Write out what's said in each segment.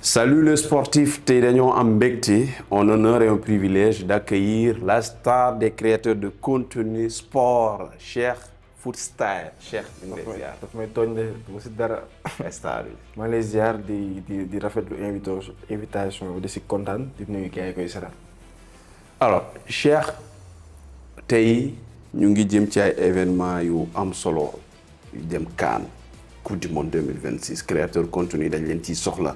Salut les sportifs, tey dañoo am mbégte, un honneur et un privilège d'accueillir la star des créateurs de contenu sport, Cheikh Footstyle. Cheikh ñu ngi lay ziar. daf may tooñ de bu si dara. Star bi. maa ngi lay ziar di rafetlu invitation di si kontaan di nuyu gars yi koy seetaan. Alors Cheikh tey ñu ngi jëm ci ay événements yu am solo yu jëm CAN Coupe du Monde 2026 créateur contenu dañ leen ciy soxla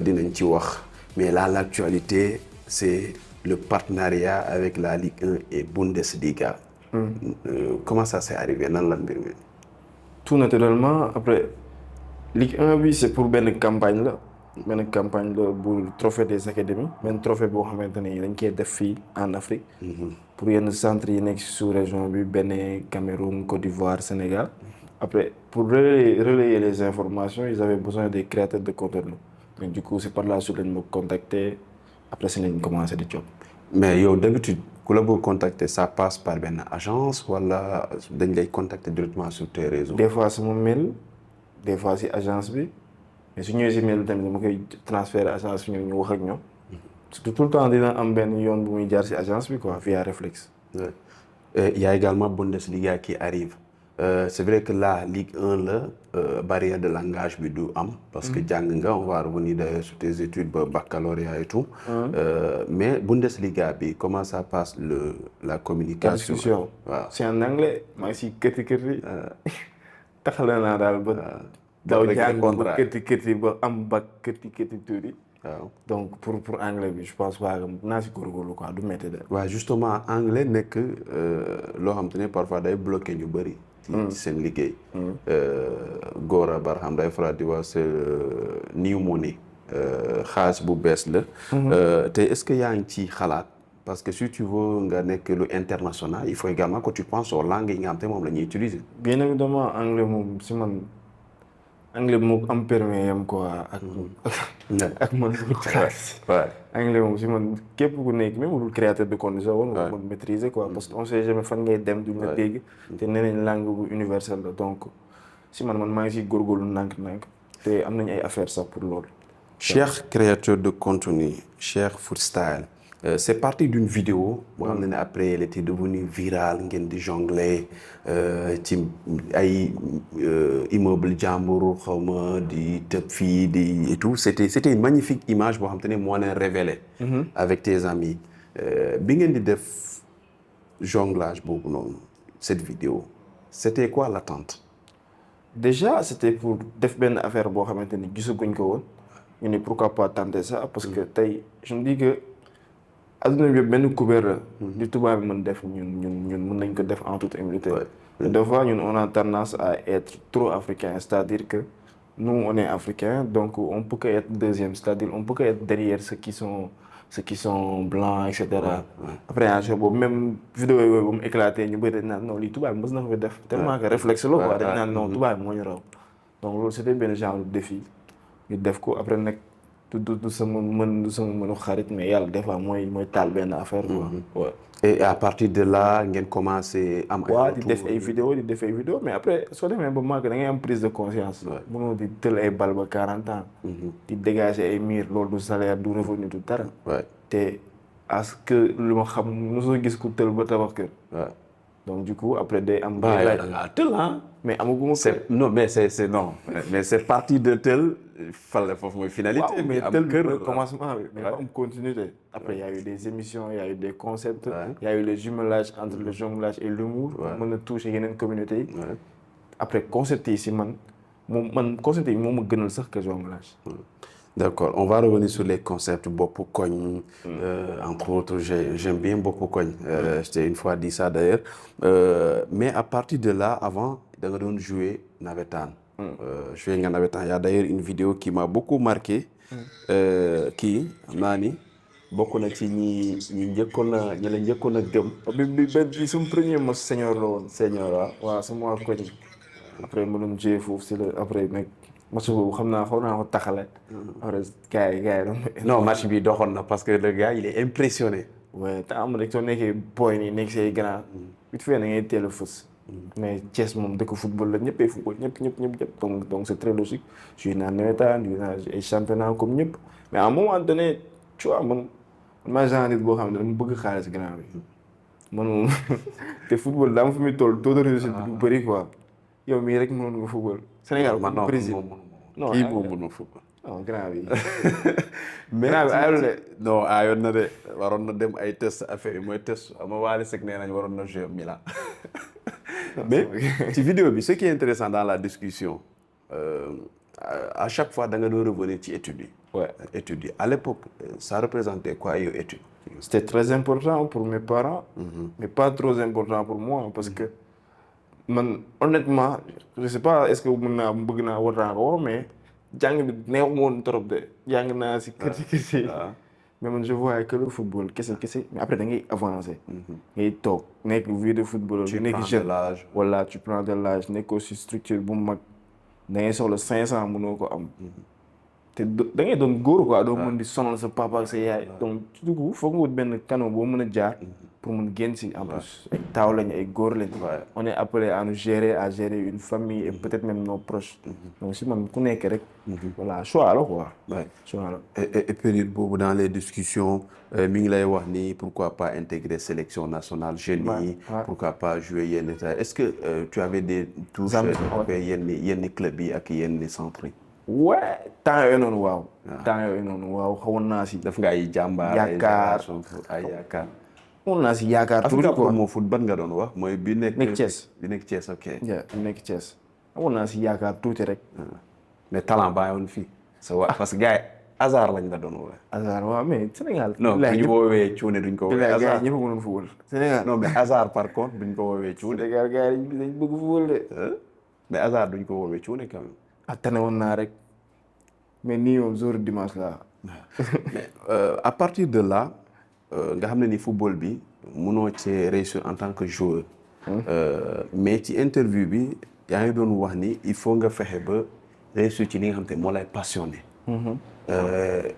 dinañ ci wax mais là l'actualité c'est le partenariat avec la Ligue 1 et Bundesliga. Comment ça s'est arrivé nan la mbir mi. Tout naturellement après Ligue 1 bi c'est pour benn campagne la bu trophée des académies benn trophée boo xamante ne dañ koy def fii en Afrique. pour yenn centres yi nekk sous région bi Bénin Cameroun Côte d'Ivoire Sénégal. Après pour relayer les informations ils avaient besoin des créateurs de contenu. Donc du coup c'est par la suite lañ ma contacter après si lañ commencé di job. Mais yow d'habitude ku la bëgg contacter ça passe par benn agence wala dañ lay contacter directement sur tes réseaux. Des fois sama mail des fois si agence bi mais su ñëwee si mail tamit dama koy transférer agence bi ñu wax ak ñoom. tout le temps dina am benn yoon bu muy jaar si agence bi quoi via Reflex. Il y a également Bundesliga qui arrive. C'est vrai que la Ligue 1 la barrière de langage bi du am. parce que jàng nga on va revenir d'ailleurs sur tes études ba baccalauréat et tout. Mais Bundesliga bi comment ça passe la communication. discussion waaw c'est en anglais maa ngi si kërti taxale naa daal ba. daw jàng ba kërti ba am ba kërti tuuti. waaw donc pour anglais bi je pense pas que naa si góorgóorlu quoi du métti de. waaw justement anglais nekk loo xam te ne parfois day bloqué ñu bëri. ci seen liggéey. Gora Barham day faral di wax c'est new money xaalis bu bees la. te est-ce que yaa ngi ci xalaat parce que si tu veux nga nekk lu international il faut également que tu penses aux langues yi nga xam te moom la ñuy utiliser. bien évidemment anglais moom si man. anglais bi moo am permis yam quoi ak man bu xaalis. anglais moom si man képp ku nekk même lu créateur de contenu sax woon nga mën maîtriser quoi parce que on sait jamais fan ngay dem duñ la dégg te nee nañ langue bu universelle la donc si man maa ngi si góorgóorlu nànk te am nañ ay affaires sax pour loolu. Cheikh créateur de contenu Cheikh Footstyle c'est parti d'une vidéo boo xam ne après elle était devenue virale ngeen di jongler ci ay immeuble jàmbur xaw ma di tëb fii di et tout c'était une magnifique image boo xam te ne moo leen révélé avec tes amis bi ngeen di def jonglage boobu noonu cette vidéo c'était quoi l'attente? Déjà c'était pour def benn affaire boo xamante ni gisaguñ ko woon ñu ne pourquoi pas tenter ça parce que tey je me dis que adduna bi benn couvert la. di tubaab bi mën def ñun mën nañ ko def en toute humilité. Des fois ñun on a tendance à être trop africain c'est-à-dire que nous on est africain donc on peut que être deuxième c'est-à-dire on peut que être derrière ceux qui sont blancs et cetera. après en boobu même vidéo yooyu ba mu éclaté ñu bëri dañ naan non lii tubaab bi mës na ko fi def. tellement que réflexe la quoi dañ naan non tubaab bi moo ñu raw. donc loolu c'était benn genre de défi ñu def ko après nag. du sama mënu xarit mais yàlla des fois mooy taal benn affaire quoi. Et à partir de là ngeen commencé am ay di def ay vidéo mais après soo demee ba màgg da ngay am prise de conscience. mënoo di tël ay bal ba 40 ans. di dégager ay murs loolu du salaire du revenu du dara. te est-ce que lu ma xam mosoo gis ku tël ba tabax kër. donc du coup après day am. tël mais amaguma kër. non mais c'est non mais c'est parti de tel fale foofu mooy finalité. mais tel kër commencement bi mais am continuité. après y a eu des émissions y a eu des concepts. y a eu le jumelage entre le jonglage et l'humour. mën a toucher yeneen communautés yi. après concept yi si man concept yi moom ma gënal sax que jonglage. D'accord, on va revenir sur les concepts boppu koñ. Entre autres j'aime bien boppu koñ. J'ai une fois dit ça d'ailleurs. Mais à partir de là avant da nga doon jouer navétane. Jouer nga navétane. Y a d'ailleurs une vidéo qui m'a beaucoup marqué. kii xam naa ni bokk na ci ñi njëkkoon a gëm. bi suñu premier match senior la woon. senior waaw sama waa koñ. après ma doon jouer foofu si la après nag. match boobu xaw naa ko taxale. après gars yi non match bi doxoon na parce que le gars il est impressionné. ouais te am rek soo nekkee boy nii nekk say grand. vite fait da ngay teel a fës. mais Thiès moom dëkk football la ñëppay football ñëpp donc c'est très logique joué naa nawetaan joué naa ay championnat comme ñëpp mais à un moment donné tu vois man maa genre nit boo xam ne dama bëgg xaalis grand bi man moom te football daa ma fi muy toll taux de réussite bu bëri quoi yow mii rek mënoon nga football Sénégal man non président non kii moom mënul football. non grand bi mais grand bi ayul de non ayoon na de waroon na dem ay test affaire yi mooy test ama Wally Seck nee nañ waroon na jouer Milan mais ci vidéo bi ce qui est intéressant dans la discussion à chaque fois da nga doon revenir ci études yi. ouais études yi à l'époque ça représentait quoi yow études. c'était très important pour mes parents mais pas trop important pour moi parce que man honnêtement je sais pas est-ce que mën naa bëgg naa war naa ko wax mais jàng bi neexu woon trop de jàng naa si kër mais man je voyais que le football kese mais après da ngay avancer. ngay toog nekk vie de football. tu nekk prends jeune de l'âge. voilà tu prends de l'âge nekk aussi structure bu mag da ngay soxla 500 mënoo ko am. te da ngay doon góor quoi doo mën di sonal sa papa ak sa yaay. donc du coup foog nga wut benn canal boo mën a jaar. pour mun génn si en plus ay taaw lañ ay góor lañ. on est appelé à nous gérer à gérer une famille et peut-être même nos proches. donc si man ku nekk rek. voilà choix la quoi. choix la. et période boobu dans les discussions mi ngi lay wax ni pourquoi pas intégrer sélection nationale jeunes yi. pourquoi pas jouer yenn est-ce que tu avais des touches yenn club yi ak yenn centres yi. ouais temps yooyu noonu waaw. temps yooyu noonu waaw xawoon naa si. def nga ay jàmbaar ay yaakaar. xawoon naa si yaakaar. tuuti Africa Promo Foot ban nga doon wax mooy bi nekk. Thiès bi nekk Thiès ok. bi nekk Thiès. xawoon naa si yaakaar tuuti rek. mais talent bàyyiwoon fii. sa waa parce que gars yi hasard lañ la doon woowee. hasard waaw mais Sénégal. non bu ñu woowee cuune duñ ko woowee. hasard gars yi ñëpp a mënoon football. Sénégal non mais hasard par contre duñ ko woowee cuune. Sénégal gars yi dañ bëgg football de. mais hasard duñ ko woowee cuune quand même. tane woon naa rek mais nii moom jour dimanche la. mais à partir de là nga xam ne ni football bi mënoo cee réussir en tant que joueur. mais ci interview bi yaa ngi doon wax ni il faut nga fexe ba réussir ci li nga xam te moo lay passionné.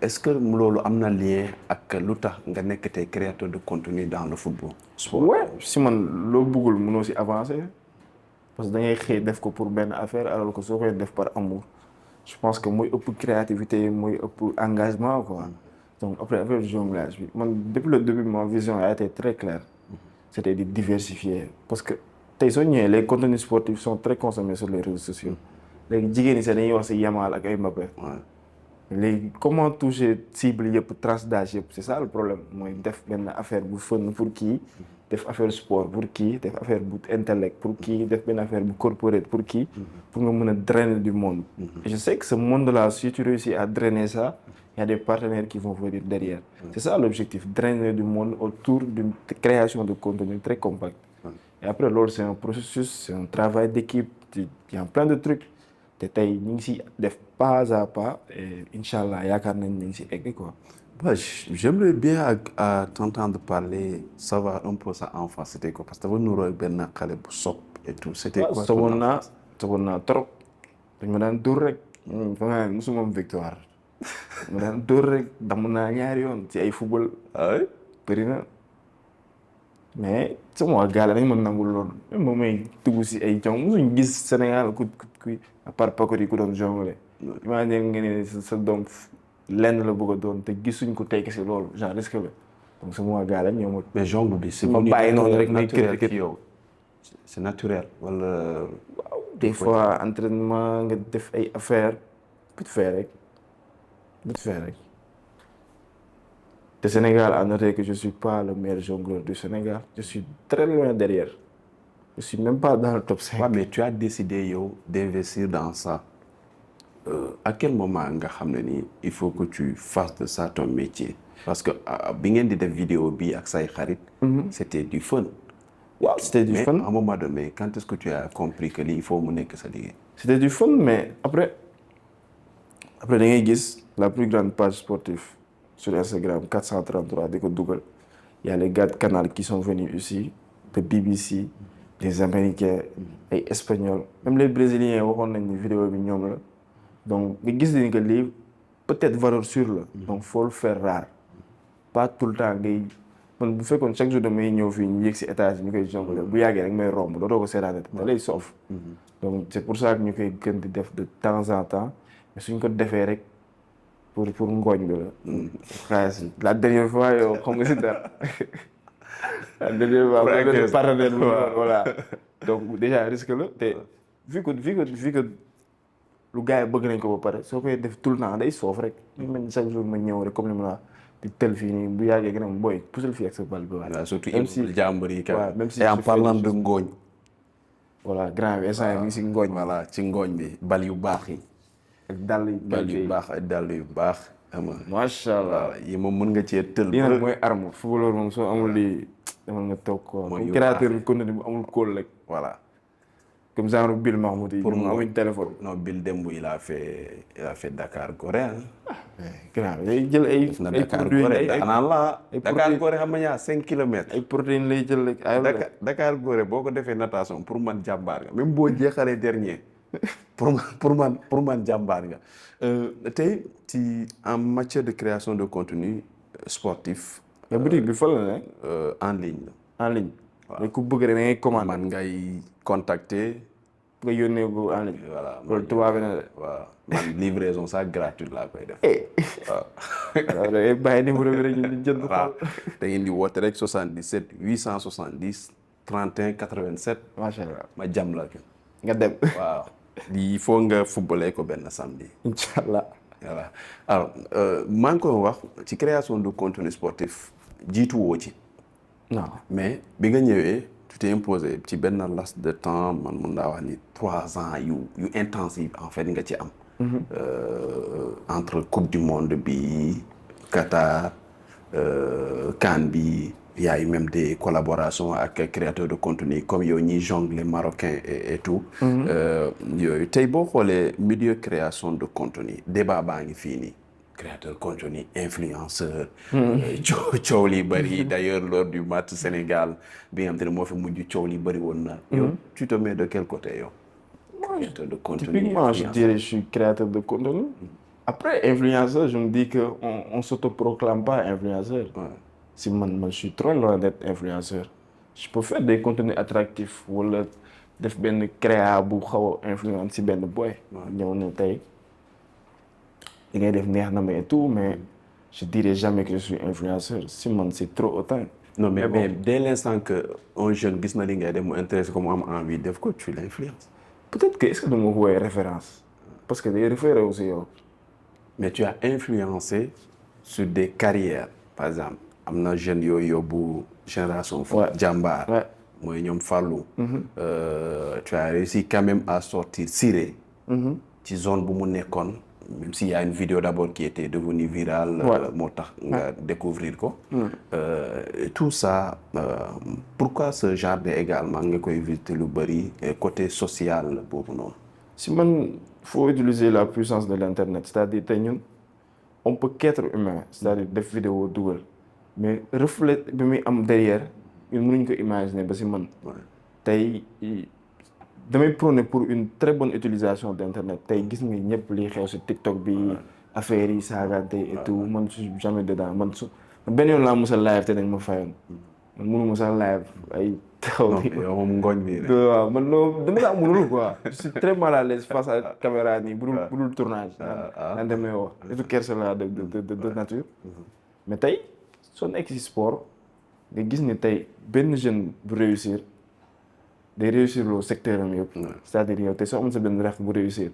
est-ce que loolu am na lien ak lu tax nga nekk tey créateur de contenu dans le football. ouais si man loo bëggul mënoo si avancer parce que da ngay xëy def ko pour benn affaire alors que soo koy def par amour je pense que mooy ëpp créativité mooy ëpp engagement quoi. donc après affaire jonglage bi man depuis le début ma vision a été très claire. C'était de diversifier parce que tey soo ñëwee les contenus sportifs sont très consommés sur les réseaux sociaux. léegi jigéen ñi sax dañuy wax si Yamal ak ay Mbappé. léegi comment toucher cible yëpp tranche d'âge yëpp c'est ça le problème mooy def benn affaire bu fun pour kii def affaire sport pour kii def affaire bu intellect pour kii def benn affaire bu corporate pour kii pour nga mën a drainer du monde. et je sais que ce monde-là si tu réussis à drainer ça il y a des partenaires qui vont venir derrière. c'est ça l'objectif drainer du monde autour d'une création de contenu très compact. et après loolu c'est un processus c'est un travail d'équipe il y a plein de trucs. te tey ñu ngi si def pas à pas et incha allah yaakaar nañ ñu ngi si egg quoi. j'aimerais bien à t'entendre parler savoir un peu sa enfance c'était quoi parce que dafa nuroo benn xale bu sopp et tout c'était quoi. soboon naa trop dañ ma daan dóor rek. fa nga ne mosuma am victoire ma daan dóor rek damm naa ñaari yoon ci ay football. bëri na mais sama gaale dañ ma nangul loolu même moom may dugg si ay jong mosuñ gis Sénégal ku à part Pacotille ku doon jongle. imagine nga ne sa doom lenn la bëgg a doon te gisuñ ko tekki si loolu genre risque la donc sama gaale ñoo ma. mais jongle bi c'est ma bàyyi noonu rek naturel ci yow c'est naturel wala. waaw des fois entraînement nga def ay affaires vite fait rek. te Sénégal a noté que je suis pas le meilleur jongleur du Sénégal je suis très loin derrière je suis même pas dans le top 5. Ouais, mais tu as décidé yow d'investir dans ça à quel moment nga xam ne ni il faut que tu fasses de ça ton métier parce que bi ngeen di def vidéo bi ak say xarit. c'était du fun. waaw c'était du fun mais à un moment donné quand est-ce que tu as compris que lii il faut mu nekk sa liggéey. c'était du fun mais après da ngay gis la plus grande page sportive sur Instagram 433 di ko dugal y a les gars de Canal qui sont venus ici de BBC les Américains ay Espagnols même les Brésiliens waxoon nañ ni vidéo bi ñoom la donc nga gis ni que lii peut-être valeur sûre la donc faut le faire rare pas tout le temps ngay man bu fekkoon chaque jour damay ñëw fii ñu yéeg si étage ñu koy jongle bu yàggee rek may romb dootoo ko seetaane da lay soof donc c'est pour ça que ñu koy gën di def de temps en temps mais suñ ko defee rek pour ngooñ bi la xaalis la dernière fois yow xam nga si dara la dernière fois benn partenaire bi voilà donc déjà risque la te vu que lu gars yi bëgg nañ ko ba pare soo koy def tout le temps day soof rek ñu mel chaque jour ma ñëw rek comme ni ma la di tel fii nii bu yàggee gën a booy pusal fii ak sa bal bi voilà surtout jàmbur yi waaw même si et en parlant de ngooñ voilà grand bi instant mi ngi si ngooñ voilà ci ngooñ bi bal yu baax yi ak dàll yu baax ak dàll yu baax xam nga macha allah yi moom mën nga cee tël lii nag mooy arme footballeur moom soo amul lii demal nga toog quoi comme créateur bi contenu bu amul kóol rek voilà comme genre Bill Mahmoud yi pour mu amuñ téléphone non Bill démb il a fait Dakar Gorée grand day jël ay Dakar Gorée Dakar Gorée xam nga ñaar 5 kilomètres ay protéines lay jël rek Dakar Gorée boo ko defee natation pour man jàmbaar nga même boo jeexalee dernier pour man jàmbaar nga tey ci en matière de création de contenu sportif mais boutique bi fan la ne en ligne la en ligne mais ku bëgg rek da ngay commande man ngay contacter nga yónnee ko en ligne voilà loolu tubaab na de waaw man livraison ça gratuite laa koy def waaw da ngay bàyyi numéro bi rek ñu di jënd waaw da ngeen di woote rek 77 870 31 87 macha allah ma jam la nga dem waaw il faut nga footballé ko benn samedi incha allah voilà alors maa ngi koy wax ci création de contenu sportif jiitu woo ci non mais bi nga ñëwee tu t'es imposé ci benn laps de temps man mun naa wax ni 3 ans yu intensive en fait nga ci am entre coupe du monde bi Qatar CAN bi y a eu même des collaborations ak créateurs de contenu comme yow ñiy jongle marocain et tout yooyu tey boo xoolee milieu création de contenu débat baa ngi fii nii créateur contenu influenceur coow li bëri d'ailleurs lors du match Sénégal bi nga xam te ne moo fi mujj coow li bëri woon na yow tu te mets de quel côté yow créateur de contenu typiquement je dirais je suis créateur de contenu après influenceur je me dis que on s'autoproclame pas influenceur si man je suis trop loin d'être influenceur je peux faire des contenus attractifs wala def benn créa bu xaw a influence si benn boy ñëw ne tey li ngay def neex na ma et tout mais je dirais jamais que je suis influenceur si man c'est trop autant non mais dès l'instant que un jeune gis na li ngay def mu intéressé ko mu am envie def ko tu l'influences peut-être que est-ce que dama ko woowee référence parce que day référé aussi yow mais tu as influencé sur des carrières par exemple am na jeunes yooyu yóbbu génération foot jàmbaar mooy ñoom Fallou tu as réussi quand même à sortir Siré ci zone bu mu nekkoon même s'il y a une vidéo d'abord qui était devenue virale moo tax nga découvrir ko tout ça pourquoi ce genre de également nga koy visiter lu bëri côté social boobu noonu si man faut utiliser la puissance de l'internet c'est-à-dire tey ñun on peut qu'être humain c'est-à-dire def vidéo dugal mais reflet bi muy am derrière ñun mënuñ ko imaginer ba si man tey damay prôner pour une très bonne utilisation d'internet tey gis nga ñëpp liy xew si TikTok bi affaires yi saagante et tout man je suis jamais dedans man benn yoon laa mos a live te dañ ma fayoon man mënu ma sax live ay taxaw bi yow moom ngooñ bi waaw man loolu dama laa mënul quoi je suis très mal à l'aise face à caméra nii bu dul tournage naan damay wax surtout kersa la de nature mais tey soo nekk si sport nga gis ne tey benn jeune bu réussir day réussir loo secteur am yëpp c'est-à-dire yow tey soo amoon sa benn ref bu réussir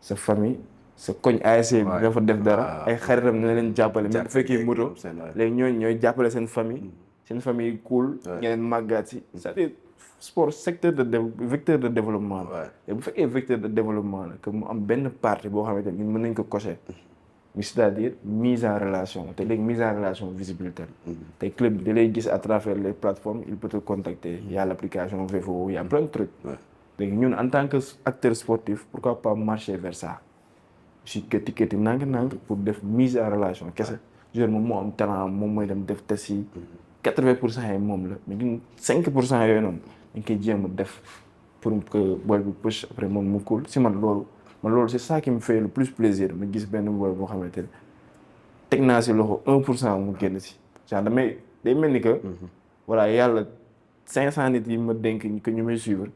sa famille sa koñ ASC bi dafa def dara ay xaritam ne leen jàppale même bu fekkee moto léegi ñooy jàppale seen famille cool ñeneen màggaat si c'est-à-dire sport secteur de vecteur de développement la et bu fekkee vecteur de développement la que mu am benn partie boo xamante ni mën nañ ko cocher c'est-à-dire mise en relation te léegi mise en relation visibilité te club bi da lay gis à travers les plateformes il peut te contacter il y a l'application VFO il y a plein de trucs léegi ñun en tant que acteur sportif pourquoi pas marcher vers ça si këti nank pour def mise en relation kese joueur moom moo am talent moom mooy dem def test yi 80% yi moom la mais ñun 5% yooyu noonu dañ koy jéem a def pour que boy bi push après moom mu cool si man loolu c'est ça qui me fait le plus plaisir ma gis benn boy boo xamante ne teg naa si loxo 1% mu génn si genre damay day mel ni que voilà yàlla 500 nit yi ma dénk que ñu may suivre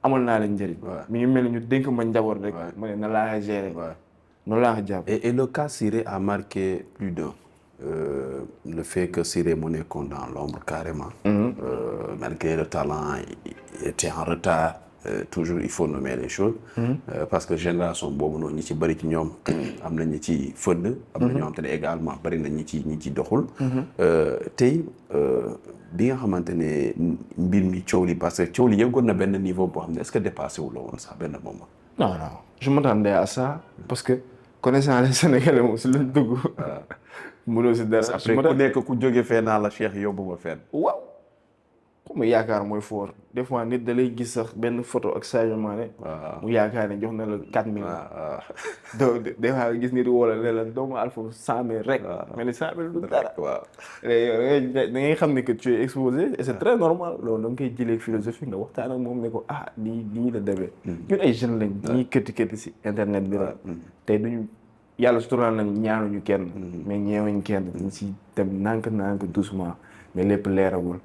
amal naa leen njëriñ mi ngi mel ni ñu dénk ma njaboot rek ma ne na laa gérer noonu laa ko jàpp et le cas Siré a marqué plus d'un le fait que Siré mu nekkoon dans l'ombre carrément malgré le talent il était en retard toujours il faut nommer les choses parce que génération boobu noonu ñi ci bëri ci ñoom am na ñi ci fënd am na ñoo xam te ne également bëri na ñi ci doxul tey bi nga xamante ne mbir mi coow li parce que coow li yëgoon na benn niveau boo xam ne est-ce que dépassé wu la woon sax benn moment non je m'attendais à ça parce que connaissant les Sénégalais moom si lañ dugg mënoo si dara après ku nekk ku jóge fee naa la Cheikh yóbbu ma fenn waaw comme yaakaar mooy fort des fois nit da lay gis sax benn photo ak Sadio Mané mu yaakaar ne jox na la 4 millions donc des fois gis nit wala ne la doomu Alpha 100 000 rek mais ni 100 000 du dara da ngay xam ne que tu es exposé et c'est très normal loolu da nga koy jëlee philosophie nga waxtaan ak moom ne ko lii la demee ñun ay jeunes lañ ñuy këti si internet bi la tey duñu yàlla sutural nañ ñaanuñu kenn mais ñeewuñ kenn dañ si dem nànk doucement mais lépp leeragul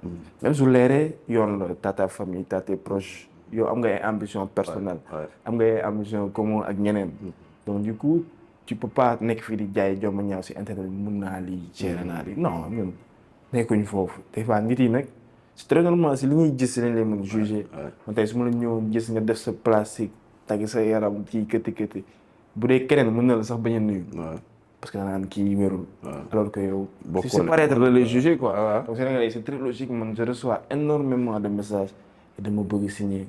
même su leeree yoon la t'as ta famille t'as tes proches yow am nga ay ambition personnelle am nga ay ambition commun ak ñeneen donc du coup tu peux pas nekk fii di jaay jomma ñaaw si internet bi mun naa lii gérer naa lii non ñun nekkuñ foofu des fois nit yi nag c'est très normal si li ñuy gis si lañ lay mën juger man tey su ma la ñëwoon gis nga def sa plastique tagg sa yaram kii këti bu dee keneen mën na la sax bañ a nuyu parce que danaan kii wérul alors que yow si c'est paraître la lay juger quoi donc Sénégalais c'est très logique man je reçois énormément de messages et dama bëgg signer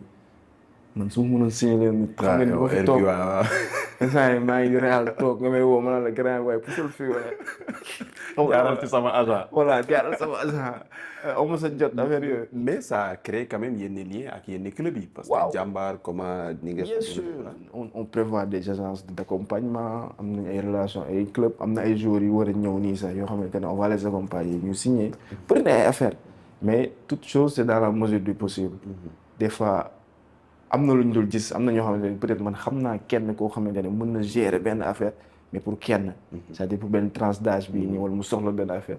man su ma mënoon signer leen nit xam ne fi toog instant yi maa ngi réal toog nga may woo ma la grand waaye pusul fii waaye jaaral ci sama agent voilà jaaral sama agent amu sa jot affaire yooyu mais ça a créé quand même yenn liens ak yenn club yi parce que jàmbaar comment ni nga bien sûr on prévoit des agences d'accompagnement am nañ ay relations ay club am na ay joueurs yu war a ñëw nii sax yoo xamante ne on va les accompagner ñu signer bëri na ay affaires mais toute chose c'est dans la mesure du possible des fois am na lu ñu dul gis am na ñoo xamante ne peut-être man xam naa kenn koo xamante ne mën na gérer benn affaire mais pour kenn c'est-à-dire pour benn tranche d'âge bii nii wala mu soxla benn affaire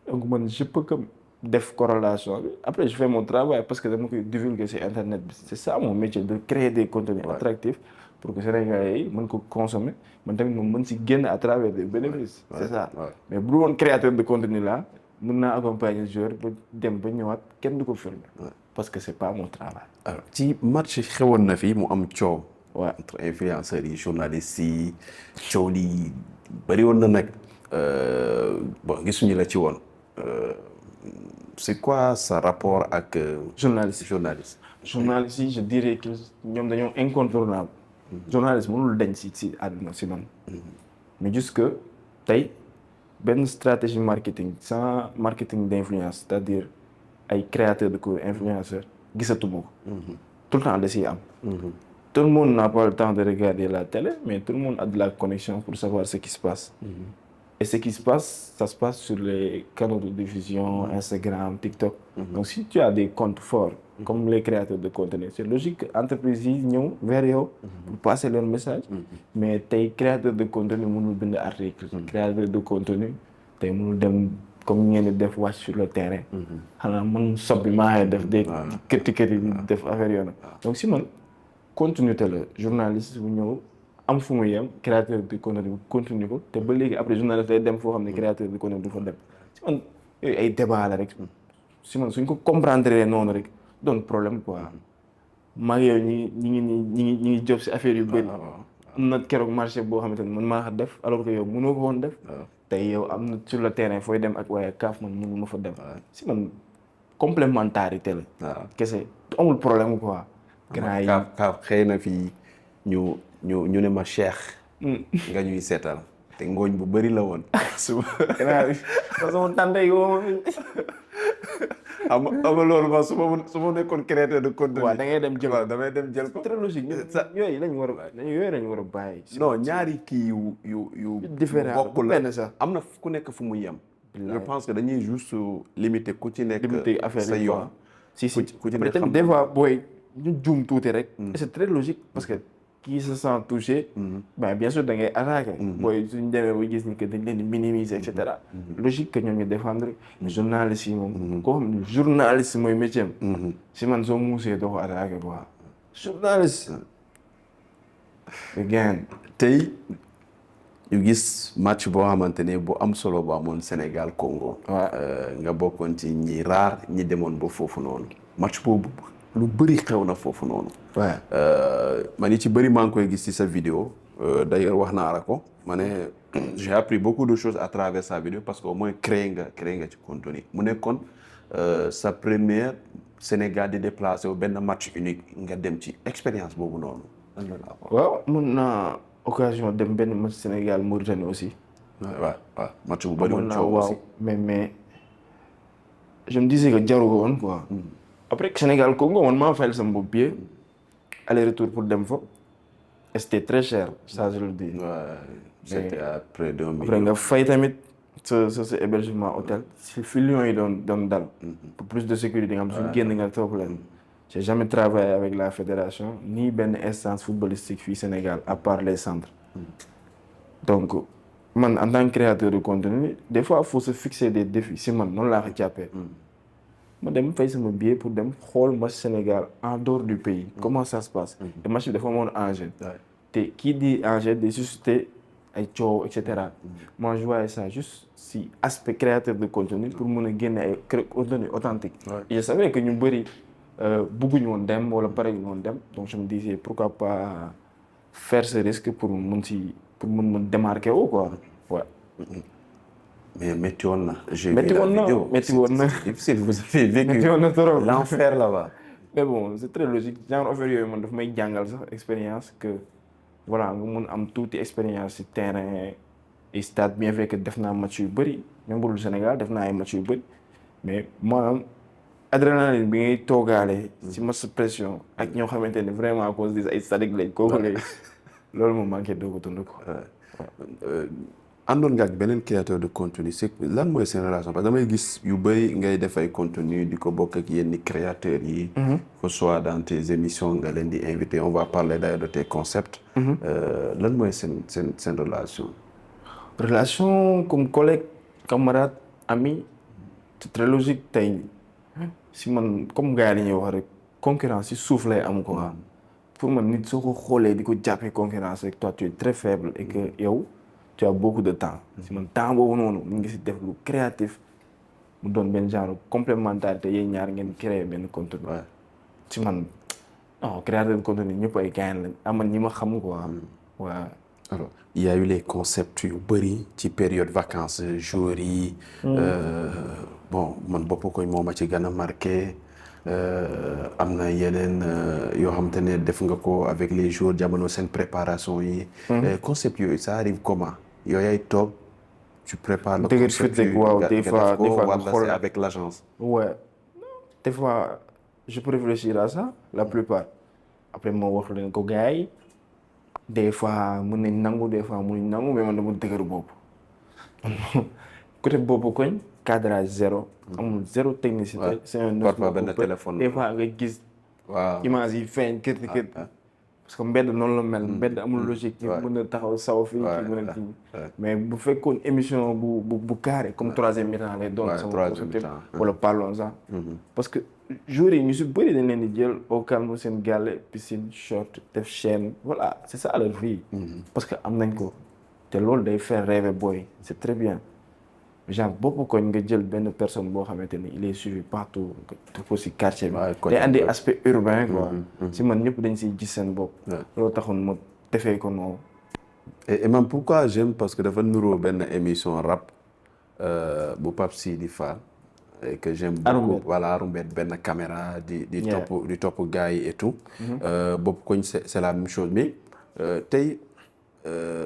donc man je peux que def corrélation bi après je fais mon travail parce que dama koy divulguer sur internet bi c'est ça mon métier de créer des contenus attractifs pour que Sénégalais yi mën ko consommer man tamit moom mën si génn à travers des bénéfices c'est ça mais bu woon créateur de contenu là mën naa accompagner joueur ba dem ba ñëwaat kenn du ko filmer parce que c'est pas mon travail. alors ci match xewoon na fi mu am coow. entre influenceurs yi journalistes yi coow li bëri woon na nag bon gisuñu la ci woon c'est quoi sa rapport ak. journaliste yi je dirais que ñoom dañoo incontournable. journaliste mënul dañ si àdduna si man. mais juste que tey benn stratégie marketing sans marketing d'influence c'est-à-dire. ay créateurs de contenu influenceurs gisatuma ko tout le temps da siy am tout le monde n'a pas le temps de regarder la télé mais tout le monde a de la connexion pour savoir ce qui se passe et ce qui se passe ça se passe sur les canaux de diffusion Instagram TikTok donc si tu as des comptes forts comme les créateurs de contenu c'est logique que entreprises yi ñëw vers yow pour passer leur message mais tey créateur de contenu mënul bind article créateur de contenu tey mënul dem comme ngeen di def wàcc sur le terrain xanaa man sob bi maa ngi def des këti di def affaire yoona donc si man continuité la journaliste bu ñëw am fu mu yem créateur de contenu bu continue ko te ba léegi après journaliste day dem foo xam ne créateur de contenu du fa dem si man yooyu ay débat la rek si man suñ ko comprendre noonu rek doon problème quoi maa ngi yow ñi ngi job si affaire yu bëri am na keroog marché boo xamante ne man maa ko def alors que yow mënoo ko woon def tey yow am na sur le terrain fooy dem ak waaye kaaf man mënu ma fa dem si man complémentarité la kese amul problème quoi grand yi kaaf xëy na fii ñu ne ma Cheikh nga ñuy seetal te ngooñ bu bëri la woon suba grand bi sama tante yi woo ama loolu ma su ma nekkoon créateur de contenu waaw da ngay dem jël damay dem jël ko très logique yooyu lañ war a bàyyi non ñaari kii yu différent bokk la benn sax am na ku nekk fu mu yem je pense que dañuy juste limiter ku ci nekk sa yoon si ku ci mais tamit des fois booy ñu juum tuuti rek et c'est très logique parce que qui se sent touché. Ben bien sûr da ngay attaqué. booy suñ demee ba gis ni que dañ leen di minimiser et cetera. logique que ñoom ñu défendre. journaliste yi moom. koo xam ne journaliste mooy métier am. si man soo muusee doo ko attaqué quoi. journaliste. again. tey ñu gis match boo xamante ne bu am solo bu amoon Sénégal Congo. nga bokkoon ci ñi raar ñi demoon ba foofu noonu. match boobu lu bëri xew na foofu noonu. man yi ci bëri maa ngi koy gis ci sa vidéo d'ailleurs wax naa la ko ma ne j'ai appris beaucoup de choses à travers sa vidéo parce que au moins créé nga ci contenu mu nekkoon sa première Sénégal di déplacé wu benn match unique nga dem ci expérience boobu noonu. waaw mun naa occasion dem benn match Sénégal Mauritanie aussi. waaw match bu bëri woon coow aussi. mais je me disais que jaru ko woon quoi. après Sénégal Congo man maa fayal sama bopp billet aller-retour pour dem fa et c'était très cher ça je le dis. c'était à près de 1 million. après nga fay tamit sa hébergement hôtel si fi Lions yi doon dal. pour plus de sécurité nga xam suñ génn nga toog leen. j'ai jamais travaillé avec la fédération ni benn instance footballistique fii Sénégal à part les centres. donc man en tant que créateur de contenu des fois faut se fixer des défis si man noonu laa ko jàppee. ma dem fay sama billet pour dem xool match Sénégal en dehors du pays. comment ça se passe. te match bi dafa amoon enjeu. te kii di enjeu de susciter ay coow et cetera. moi je voyais ça juste si aspect créateur de contenu pour mun a génne ay contenu authentique. et je savais que ñu bëri bëgguñu woon dem wala pare ñu woon dem donc je me disais pourquoi pas faire ce risque pour mun démarquer wu quoi. ouais. mais métti woon na. métti woon na difficile vous avez vécu. métti woon na trop l'enfer là-bas. mais bon c'est très logique genre affaire yooyu man daf may jàngal sax expérience que voilà nga mun am tuuti expérience ci terrain et stade bien vrai que def naa match yu bëri même bu dul Sénégal def naa ay match yu bëri mais maanaam adrénaline bi ngay toogaale ci match pression ak ñoo xamante ne vraiment à cause des ay stadik lañ kooku léegi loolu moom manqué doo ko dund ko. àndoon nga ak beneen créateur de contenu c'est lan mooy seen relation parce que damay gis yu bëri ngay def ay contenu di ko bokk ak yenn créateurs yi. que ce soit dans tes émissions nga leen di invité on va parler d'ailleurs de tes concepts. lan mooy seen relation. relation comme collègue camarade ami c'est très logique tey si man comme gars yi ñuy wax rek concurrence si suuf lay am quoi. pour man nit soo ko xoolee di ko jàppee concurrence rek toi tu es très faible et que yow. tu as beaucoup de temps. si man temps boobu noonu mu ngi si def lu créatif mu doon benn genre complémentarité yéen ñaar ngeen créer benn contenu. si man non créateur de contenu ñëpp ay gaañ lañ aman ñi ma xam quoi. waaw. alors il y a eu les concepts yu bëri ci période vacances jours yi. bon man bopp koy moo ma ci gën a marqué. am na yeneen yoo xamante ne def nga ko avec les jours jamono seen préparation yi. concept yooyu ça arrive comment. yooyu ay toog tu prépares le concept waaw des fois c'est avec l'agence. ouais des fois je peux réfléchir à ça la plupart après moo wax leen ko gars yi des fois mën nañ nangu des fois mënuñ nangu mais man dama dëgër bopp côté boobu koñ cadrage zéro. amul zéro technicité. c'est un parfois benn téléphone. des fois nga gis. waaw image yi feeñ kër parce que mbedd noonu la mel. mbedd amul logique. mën na taxaw saw fii kii mën a kii. mais bu fekkoon émission bu carré comme troisième mi-temps lay doon. sama wala parlons ça. parce que jours yi ñu si bëri dañ leen di jël au calme seen gàlle piscine short def chaîne voilà c'est ça leur vie. parce que am nañ ko te loolu day faire rêver boy c'est très bien. genre bopp koñ nga jël benn personne boo xamante ni il est suivi partout ko si quartier bi. day andi aspect urbain quoi. si man ñëpp dañ siy gis seen bopp. loolu taxoon ma defee ko noonu. et même pourquoi j'aime parce que dafa nuroo benn émission rap bu Pape Sidi Fall. et que j'aime beaucoup voilà Arumbet benn caméra di topp gars yi et tout. bopp koñ c'est la même chose mais tey.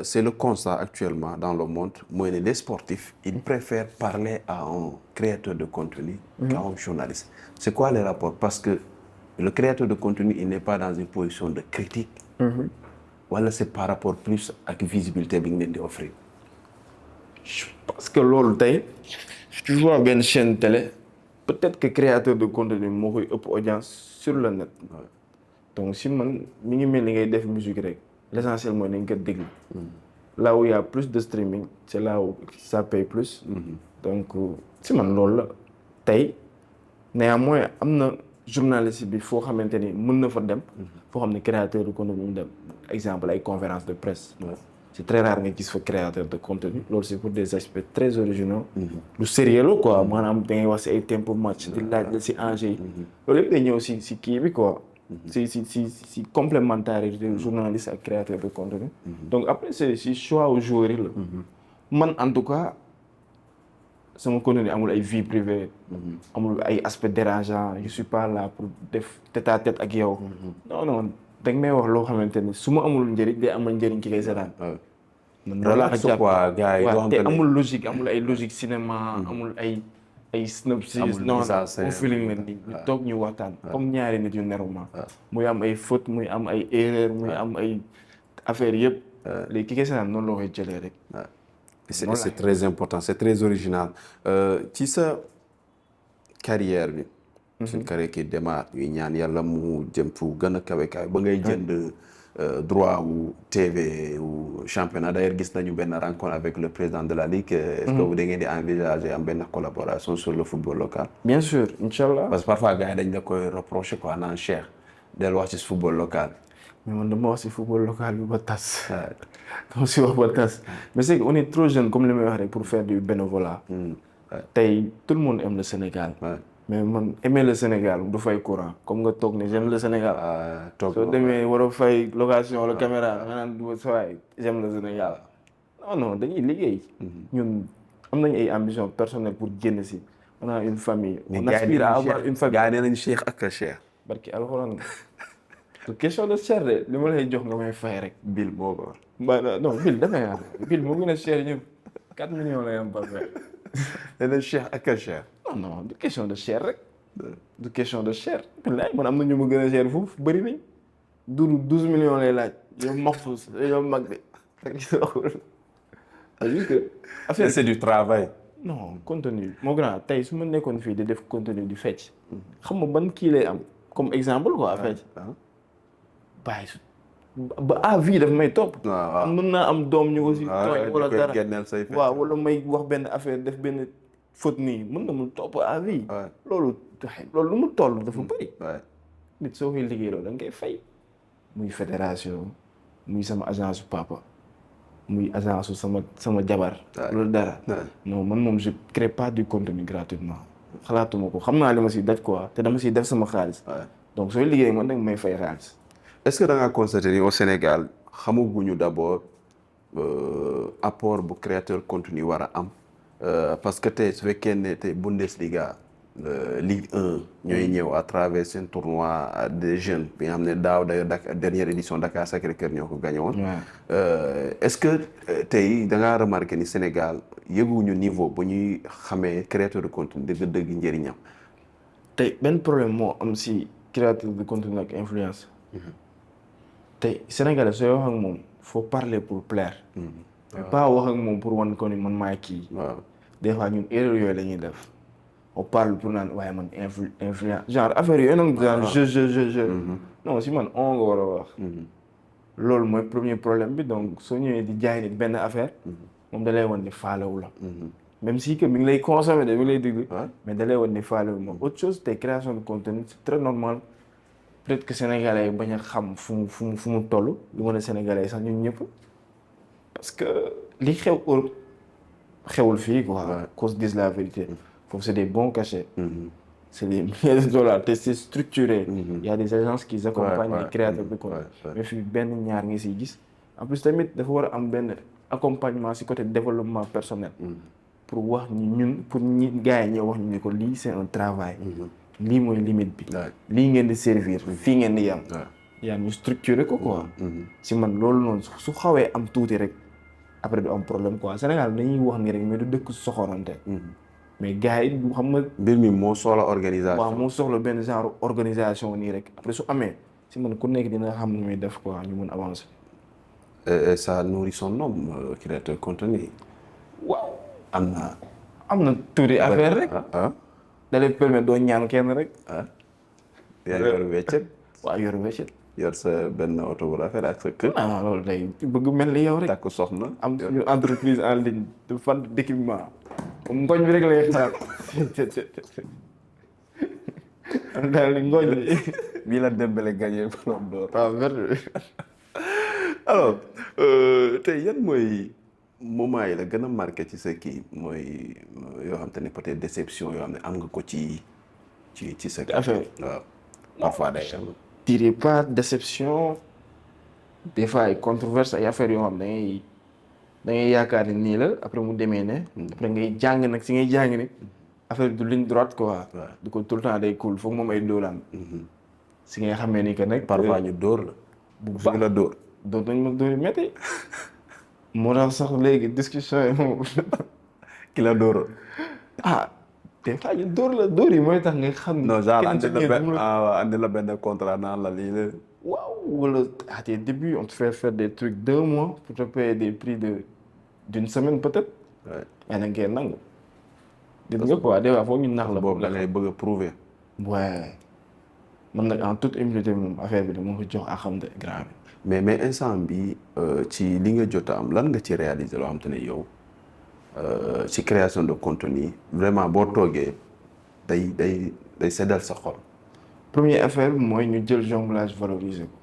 C'est le constat actuellement dans le monde mooy ne les sportifs ils préfèrent parler à un créateur de contenu qu'à un journaliste. C'est quoi les rapports parce que le créateur de contenu il n'est pas dans une position de critique. Wala c'est par rapport plus ak visibilité bi nga leen di offrir. parce que loolu tey tu vois benn chaîne télé peut-être que créateur de contenu moo koy ëpp audience sur le net. donc si man mi ngi mel ni ngay def musique rek l'essentiel mooy nañ ko déglu. Là où il y a plus de streaming c'est là où ça paye plus. donc si man loolu la tey néanmoins am na journaliste bi foo xamante ni mën na fa dem. foo xam ne créateur de contenu mu dem exemple ay conférence de presse. c'est très rare nga gis fa créateur de contenu loolu c'est pour des aspects très originaux. lu sérieux la quoi maanaam da ngay wax si ay tempo match di laaj la si enjeu yi. loolu yëpp day ñëw si kii bi quoi. si complémentarité journaliste ak créateur de contenu. donc après c'est si choix au joueur yi la. man en tout cas sama contenu amul ay vie privée. amul ay aspect dérangeant je suis pas là pour def tête à tête ak yow. non danga may wax loo xamante ni su ma amul njëriñ day amal njëriñ ki koy seetaan. relax quoi gars yi te amul logique amul ay logique cinéma amul ay synopsis non au feeling la ni ñu toog ñu waxtaan comme ñaari nit yu nervement muy am ay faute muy am ay erreur muy am ay affaires yëpp léegi ki koy seetaan noonu la koy jëlee rek. c'est très important c'est très original ci sa carrière bi. suñ carrière qui démarre ñuy ñaan yàlla mu jëm fu gën a kawe ba ngay jënd droit wu TV ou championnat d'ailleurs gis nañu benn rencontre avec le président de la Ligue. est-ce que vous da ngeen di envisager am benn collaboration sur le football local. bien sûr inchallah. parce que parfois gars yi dañ la koy reprocher quoi naan Cheikh del wax ci football local. mais man dama wax ci football local bi ba tas. dama ci wax ba tas mais c'est que on est trop jeune comme li may wax rek pour faire du bénévolat. tey tout le monde aime le Sénégal. mais man aimer le Sénégal du fay courant comme nga toog ne j'aime le Sénégal. soo demee war a fay location wala caméra nga naan du sa waay j'aime le Sénégal. non dañuy liggéey. ñun am nañu ay ambitions personnelles pour génn si. on a une famille. on aspire à avoir une famille. gars yi nee nañu Cheikh ak Cheikh. barki alxuraan c'est question de cher de li ma lay jox nga may fay rek. Bill boo ko war. non Bill dafay am Bill moo gën a cher ñëpp 4 millions lay am par weer. nee na Cheikh ak Cheikh. non du question de cher rek. du question de cher. billaay man am na ñu ma gën a cher foofu bëri nañ. 12 millions lay laaj. yow maxfuus yow mag de. juste que affaire c'est du travail. non contenu moo grand tey su ma nekkoon fii di def contenu di fecc. xam nga ban kii lay am comme exemple quoi fecc. bàyyi su ba à vie daf may topp. mën naa am doom ñu ko si tooñ wala dara waaw wala may wax benn affaire def benn faute nii mën na mu topp à vie. loolu lu mu toll dafa bëri. nit soo koy liggéey loolu da nga koy fay. muy fédération muy sama agence su papa muy agence su sama jabar. loolu dara. non man moom je crée pas du contenu gratuitement. xalaatuma ko xam naa li ma siy daj quoi te dama siy def sama xaalis. donc sooy liggéey man da nga may fay xaalis. est-ce que da ngaa constaté ni au Sénégal xamaguñu d'abord apport bu créateur contenu war a am parce que tey su fekkee ne tey Bundesliga Ligue 1 ñooy ñëw à travers seen tournoi des jeunes bi nga xam ne daaw d'ailleurs dernière édition Dakar Sacré-Cœur ñoo ko gagné woon. est-ce que tey da ngaa remarqué ni Sénégal yëguñu niveau bu ñuy xamee créateur de contenu dëgg-dëgg njëriñam. tey benn problème moo am si créateur de contenu ak influence. tey Sénégalais sooy wax ak moom faut parler pour plaire. mais pas wax ak moom pour wan ko ni man maay kii. des fois ñun erreur yooyu la ñuy def. on parle pour naan waaye man influence genre affaire yooyu noonu. genre je. non si man on nga war a wax. loolu mooy premier problème bi donc soo ñëwee di jaay nit benn affaire. moom da lay wan ni faalewu la. même si que mi ngi lay consommer de mi ngi lay déglu. mais da lay wan ni faalewu moom autre chose tey création de contenu c'est très normal. peut-être que sénégalais yi bañ a xam fu mu toll lu mën a sénégalais sax ñun ñëpp parce que li xew Europe xewul fii quoi. qu'on se dise la vérité. foofu c'est des bons cachets. c'est des milliers de dollars te c'est structuré. Il y a des agences qui accompagnent les créateurs de contenu. mais fii benn ñaar nga siy gis. en plus tamit dafa war a am benn accompagnement si côté développement personnel. pour wax ñun pour ñi gars yi ñëw wax ñu ne ko lii c'est un travail. lii mooy limite bi. lii ngeen di servir. fii ngeen di yam. yaa ñu structuré ko quoi. si man loolu noonu su xawee am tuuti rek après du am problème quoi Sénégal dañuy wax ni rek mais du dëkk soxorante. mais gars yi xam nga. mbir mi moo soxla organisation. waaw moo soxla benn genre organisation nii rek après su amee si man ku nekk dina xam ni muy def quoi ñu mun avancer. et ça nourrit son homme créateur contenu. waaw am na tuuti affaire rek. da lay permettre doo ñaan kenn rek. yaa yor weccet. waaw yor weccet yor sa benn oto bu rafet ak sa kër. ah loolu day bëgg mel ni yow rek. takk soxna. am suñu entreprise en ligne de vente d'équipement. comme ngooñ bi rek lay xaar. daal di ngooñ bi. bii la Dembélé gagné Ballon d'Or. waaw vert. alors tey yan mooy moment yi la gën a marqué ci sa kii mooy yoo xam te ne peut-être déception yoo xam ne am nga ko ci sa kii. affaire waaw parfois day am. dirais pas déception des fois ay controverse ay affaires yoo xam da ngay yaakaar ni nii la après mu demee ne. après ngay jàng nag si ngay jàng ni affaire du ligne droite quoi. du ko tout le temps day cool foog moom ay dóolaan. si ngay xamee ni que nag. parfois ñu dóor la. bu baax la dóor. dóor nañ ma dóor yu métti. moo tax sax léegi discussion yi moom. ki la dóor. ah des fois ñu dóor la dóor yi mooy tax nga xam. non genre andi la benn contrat naan la lii la. waaw wala à tes débuts on te fait faire des trucs 2 mois pour te payer des prix d'une semaine peut-être. waaye nag ngeen nangu. dégg nga quoi des fois foog ñu nax la. boobu da ngay bëgg a prouver. waaye man nag en toute humilité moom affaire bi dama ko jox à xam de grave. mais instant bi ci li nga jot a am lan nga ci réaliser loo xam te ne yow ci création de contenu vraiment boo toogee day seddal sa xol. première affaire bi mooy ñu jël jonglage valoriser ko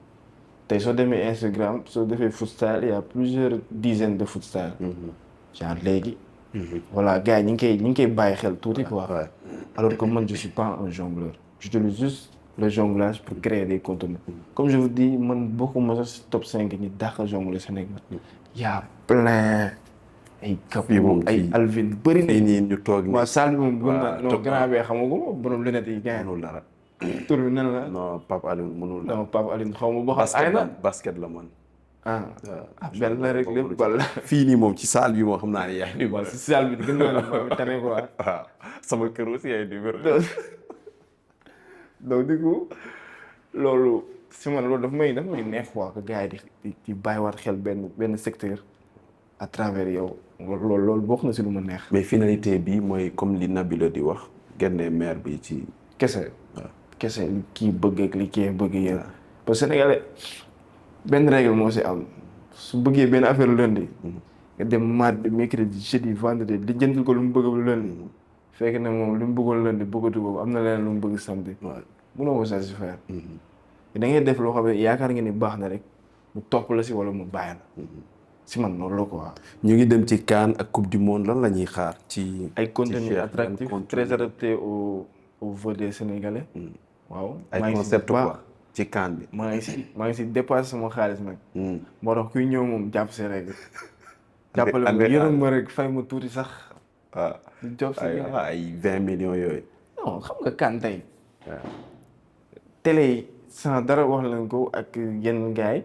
tey soo demee Instagram soo defee footstyle il y a plusieurs dizaines de footstyle. genre léegi. voilà gars yi ñu ngi koy bàyyi xel tuuti quoi. alors que man je suis pas un jongleur. j'utilise juste le jonglage pour créer des contenus. comme je vous dis man bokkuma sax si top 5 ñi dàq jongler Sénégal. y a plein. ay Kapou ay Alvin bëri na. nii ñu toog nii waaw salle bi moom gën naa non grand bi xamaguma borom lunettes yi gars mënul dara. tur bi nan la. non Pape Alioune mënul dara. non Pape Alioune xaw ma boo xam ay na basket la man. ah benn la rek lépp bal. fii nii moom ci salle bi moom xam naa ne yaay di waaw si salle bi gën naa la moom tane quoi. waaw sama kër aussi yaay di wér. donc du coup loolu si man loolu daf may neex quoi que gars yi di bàyyiwaat xel benn secteur à travers yow loolu bokk na si lu ma neex. mais finalité bi mooy comme li Nabila di wax génne maire bi ci. kese kese li kii bëgg ak li kii bëgg yéen. parce que Sénégalais benn règle moo si am su bëggee benn affaire lundi. nga dem mardi mercredi jeudi vendredi di jëndal ko lu mu bëgg lundi. fekk na moom lu mu bëggoon lundi bëggatu ko am na leneen lu mu bëgg samedi. waaw mënoo ko satisfaire. da ngay def loo xam ne yaakaar nga ni baax na rek mu topp la si wala mu bàyyi la. si man noonu la quoi. ñu ngi dem ci CAN ak coupe du monde lan la ñuy xaar ci. ay contenu attractif très adapté au voix des Sénégalais. waaw ay concept quoi ci CAN bi. maa ngi si dépassé sama xaalis nag. moo tax kuy ñëw moom jàpp si rek. jàppale ma yërëm ma rek fay ma tuuti sax. waaw ay 20 millions yooyu. non xam nga CAN tey. télé yi sans dara wax leen ko ak yenn gars yi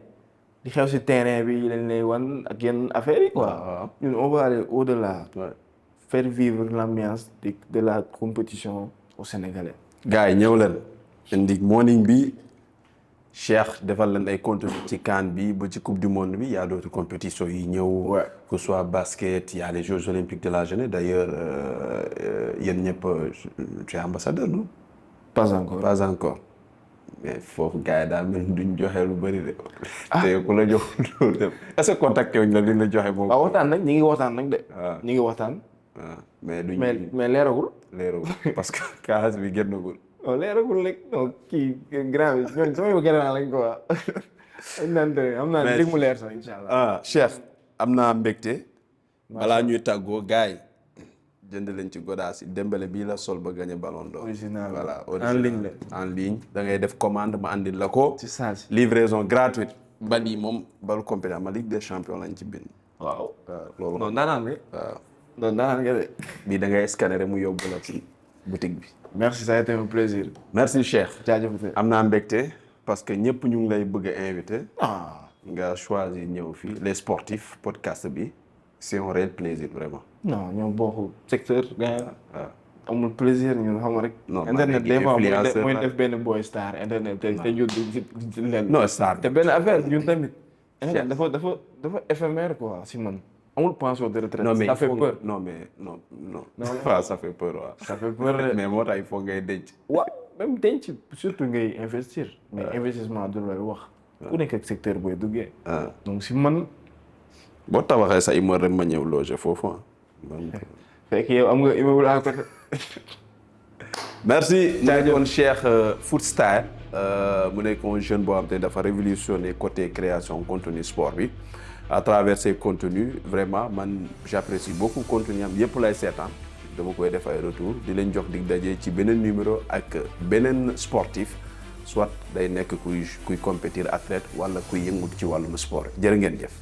di xew si terrain bi lañ lay wan ak yenn affaires yi quoi. ñun on va aller au-delà. faire vivre l'ambiance de la compétition au Sénégalais. gars yi ñëw leen. indi morning bi Cheikh defal leen ay contenu ci CAN bi ba ci coupe du monde bi y a d'autres compétitions yi ñëw. que ce soit basket y a les Jeux olympiques de la jeunesse d'ailleurs yéen ñëpp tu es ambassadeur non. pas encore. mais foofu gars yi daal mel duñ joxe lu bëri de. te ku la jox loolu dem est-ce que contacté wuñ la li la joxe moom. waaw waxtaan nag ñi ngi waxtaan nag de. ñi ngi waxtaan. mais duñ. mais leeragul. parce que kaas bi génnagul. non leeragul rek non kii grand bi ñoom samay grand lañ ko wax. am naa dégg mu leer sax incha allah. Cheikh am naa mbégte. balaa ñuy tàggoo gars yi. jënd leen ci Godaas yi Dembélé bii la sol ba gagné Ballon d'Or. original voilà en ligne la. en ligne da ngay def commande ma andil la ko. ci saa si livraison gratuite. bal yi moom balu compétent ma Ligue des champions lañ ci bind. waaw loolu. non daanaan nga. waaw non daanaan nga de. bii da ngay scanner rek mu yóbbu la ci boutique bi. merci ça a été un plaisir. merci Cheikh. jaajëf am naa mbégte parce que ñëpp ñu ngi lay bëgg a invité. nga choisir ñëw fii les sportifs podcast bi. c'est un réel plaisir vraiment. non ñoo bokk secteur gars amul plaisir ñun xam nga rek. non internet des fois mooy def benn boy star internet te ñu di leen. non star te benn affaire ñun tamit. internet dafa éphémère quoi si man. amul pension de retraite. non mais ça fait peur. non mais non. ça fait peur waaw. ça fait peur mais moo tax il faut ngay denc. waaw même denc surtout ngay investir. mais investissement du looy wax. ku nekk ak secteur booy duggee. donc si man. boo tabaxee sa immeuble rek ma ñëw loger foofu fekk yow am nga immeuble à côté. merci mu nekkoon Cheikh Foot Style mu nekk un jeune boo xam te dafa révolutionner côté création contenu sport bi à travers ses contenus vraiment man j'apprécie beaucoup contenu am yëpp lay seetaan dama koy def ay retour di leen jox dig daje ci beneen numéro ak beneen sportif soit day nekk kuy compétir athlète wala kuy yëngut ci wàllum sport jërë ngeen jëf